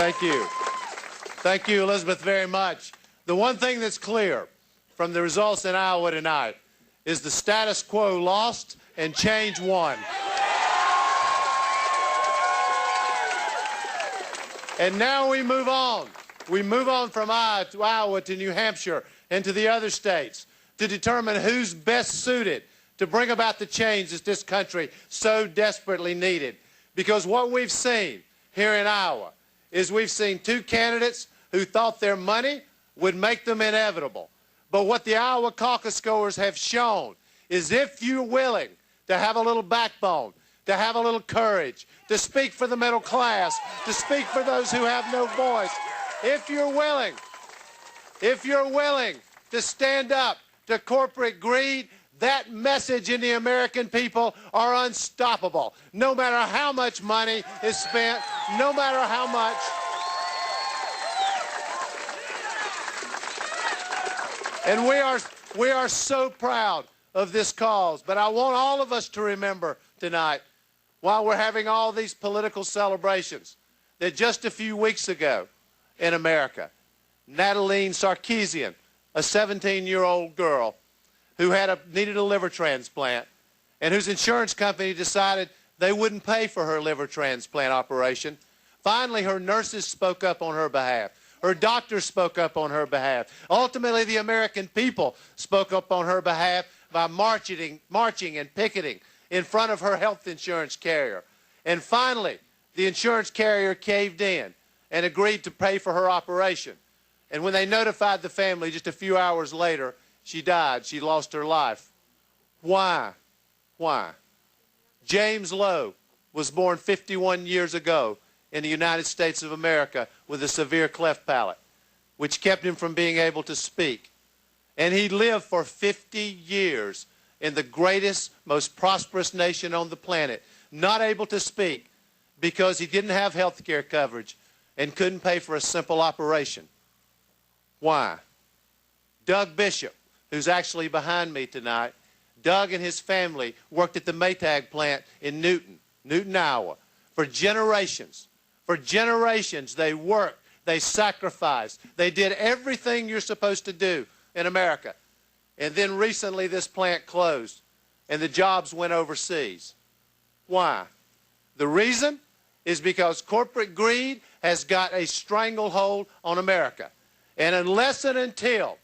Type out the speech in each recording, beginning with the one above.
Thank you. Thank you, Elizabeth, very much. The one thing that's clear from the results in Iowa tonight is the status quo lost and change won. And now we move on. We move on from Iowa to New Hampshire and to the other states to determine who's best suited to bring about the change that this country so desperately needed. Because what we've seen here in Iowa is we've seen two candidates who thought their money would make them inevitable. But what the Iowa caucus scores have shown is if you're willing to have a little backbone, to have a little courage, to speak for the middle class, to speak for those who have no voice, if you're willing to stand up to corporate greed, that message in the American people are unstoppable. No matter how much money is spent, no matter how much. And we are so proud of this cause. But I want all of us to remember tonight, while we're having all these political celebrations, that just a few weeks ago in America, Natalie Sarkeesian, a 17-year-old girl who needed a liver transplant and whose insurance company decided they wouldn't pay for her liver transplant operation. Finally, her nurses spoke up on her behalf. Her doctors spoke up on her behalf. Ultimately, the American people spoke up on her behalf by marching and picketing in front of her health insurance carrier. And finally, the insurance carrier caved in and agreed to pay for her operation. And when they notified the family just a few hours later, she died. She lost her life. Why? Why? James Lowe was born 51 years ago in the United States of America with a severe cleft palate, which kept him from being able to speak. And he lived for 50 years in the greatest, most prosperous nation on the planet, not able to speak because he didn't have health care coverage and couldn't pay for a simple operation. Why? Doug Bishop, who's actually behind me tonight, Doug and his family worked at the Maytag plant in Newton, Iowa. For generations, they worked, they sacrificed, they did everything you're supposed to do in America. And then recently this plant closed and the jobs went overseas. Why? The reason is because corporate greed has got a stranglehold on America. And unless and until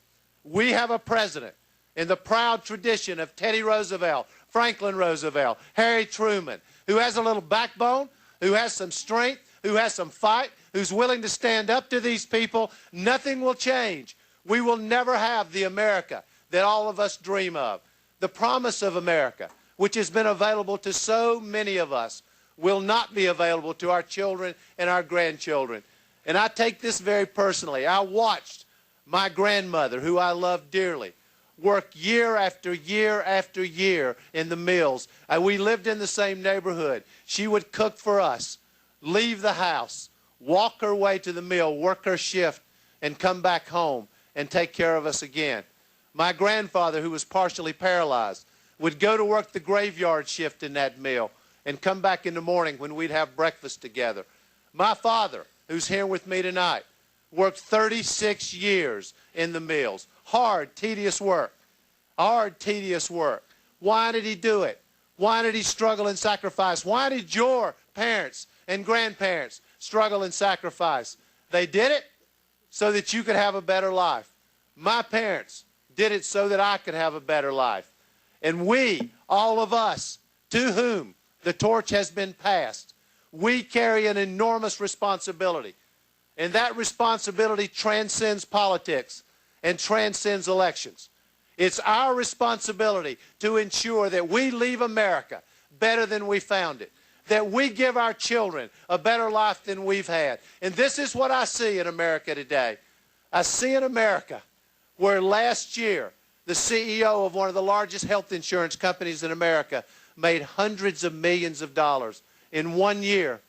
we have a president in the proud tradition of Teddy Roosevelt, Franklin Roosevelt, Harry Truman, who has a little backbone, who has some strength, who has some fight, who's willing to stand up to these people, nothing will change. We will never have the America that all of us dream of. The promise of America, which has been available to so many of us, will not be available to our children and our grandchildren. And I take this very personally. I watched my grandmother, who I love dearly, work year after year after year in the mills. We lived in the same neighborhood. She would cook for us, leave the house, walk her way to the mill, work her shift, and come back home and take care of us again. My grandfather, who was partially paralyzed, would go to work the graveyard shift in that mill and come back in the morning when we'd have breakfast together. My father, who's here with me tonight, worked 36 years in the mills. Hard, tedious work. Hard, tedious work. Why did he do it? Why did he struggle and sacrifice? Why did your parents and grandparents struggle and sacrifice? They did it so that you could have a better life. My parents did it so that I could have a better life. And we, all of us, to whom the torch has been passed, we carry an enormous responsibility. And that responsibility transcends politics and transcends elections. It's our responsibility to ensure that we leave America better than we found it, that we give our children a better life than we've had. And this is what I see in America today. I see in America where last year the CEO of one of the largest health insurance companies in America made hundreds of millions of dollars in 1 year.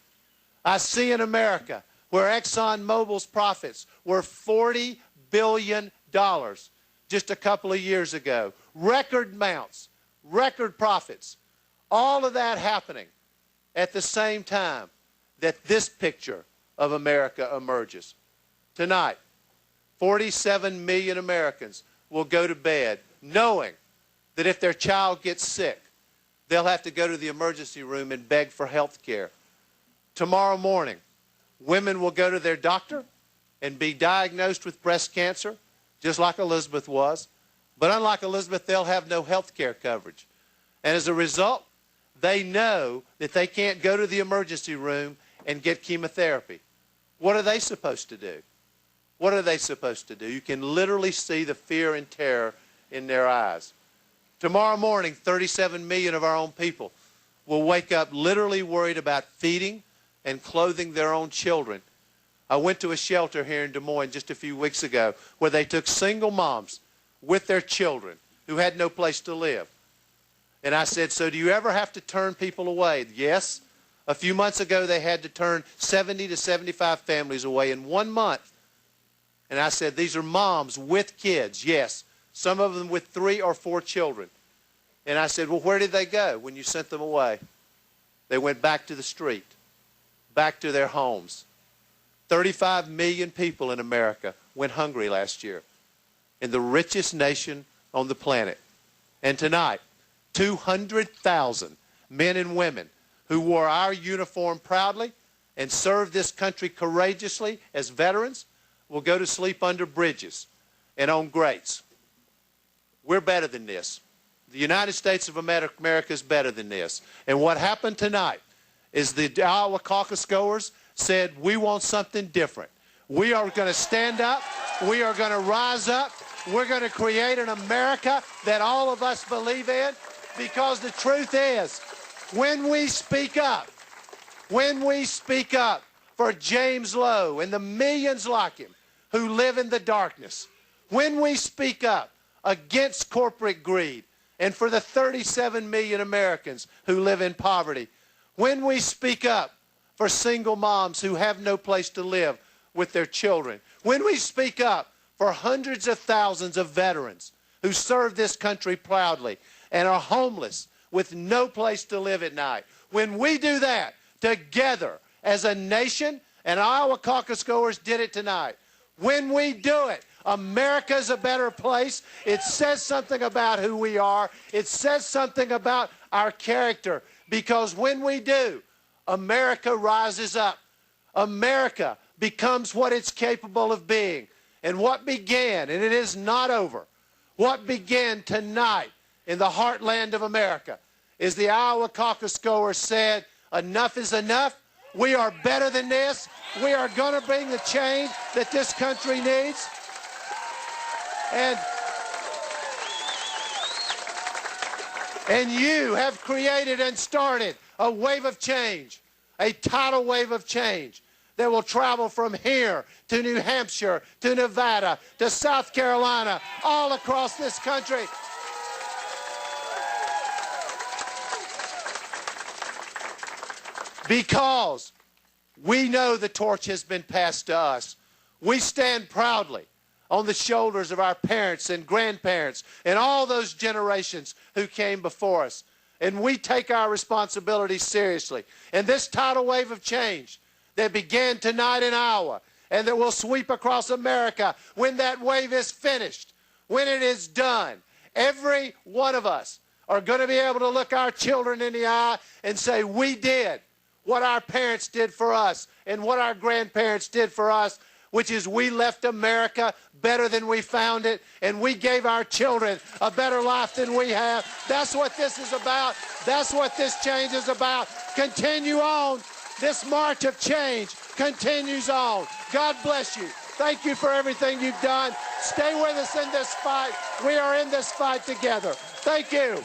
I see in America where ExxonMobil's profits were $40 billion just a couple of years ago. Record amounts, record profits. All of that happening at the same time that this picture of America emerges. Tonight, 47 million Americans will go to bed knowing that if their child gets sick, they'll have to go to the emergency room and beg for health care. Tomorrow morning, women will go to their doctor and be diagnosed with breast cancer, just like Elizabeth was. But unlike Elizabeth, they'll have no health care coverage. And as a result, they know that they can't go to the emergency room and get chemotherapy. What are they supposed to do? What are they supposed to do? You can literally see the fear and terror in their eyes. Tomorrow morning, 37 million of our own people will wake up literally worried about feeding and clothing their own children. I went to a shelter here in Des Moines just a few weeks ago where they took single moms with their children who had no place to live. And I said, so do you ever have to turn people away? Yes. A few months ago, they had to turn 70 to 75 families away in 1 month. And I said, these are moms with kids. Yes. Some of them with 3 or 4 children. And I said, well, where did they go when you sent them away? They went back to the street, back to their homes. 35 million people in America went hungry last year, in the richest nation on the planet. And tonight, 200,000 men and women who wore our uniform proudly and served this country courageously as veterans will go to sleep under bridges and on grates. We're better than this. The United States of America is better than this. And what happened tonight is the Iowa caucus goers said, we want something different. We are going to stand up. We are going to rise up. We're going to create an America that all of us believe in, because the truth is, when we speak up for James Lowe and the millions like him who live in the darkness, when we speak up against corporate greed and for the 37 million Americans who live in poverty, when we speak up for single moms who have no place to live with their children, when we speak up for hundreds of thousands of veterans who serve this country proudly and are homeless with no place to live at night, when we do that together as a nation, and Iowa caucus goers did it tonight, when we do it, America's a better place. It says something about who we are. It says something about our character, because when we do, America rises up. America becomes what it's capable of being. And what began, and it is not over, what began tonight in the heartland of America is the Iowa caucus goers said, enough is enough. We are better than this. We are going to bring the change that this country needs. And you have created and started a wave of change, a tidal wave of change that will travel from here to New Hampshire, to Nevada, to South Carolina, all across this country. Because we know the torch has been passed to us. We stand proudly on the shoulders of our parents and grandparents and all those generations who came before us. And we take our responsibilities seriously. And this tidal wave of change that began tonight in Iowa and that will sweep across America, when that wave is finished, when it is done, every one of us are going to be able to look our children in the eye and say, we did what our parents did for us and what our grandparents did for us, which is we left America better than we found it, and we gave our children a better life than we have. That's what this is about. That's what this change is about. Continue on. This march of change continues on. God bless you. Thank you for everything you've done. Stay with us in this fight. We are in this fight together. Thank you.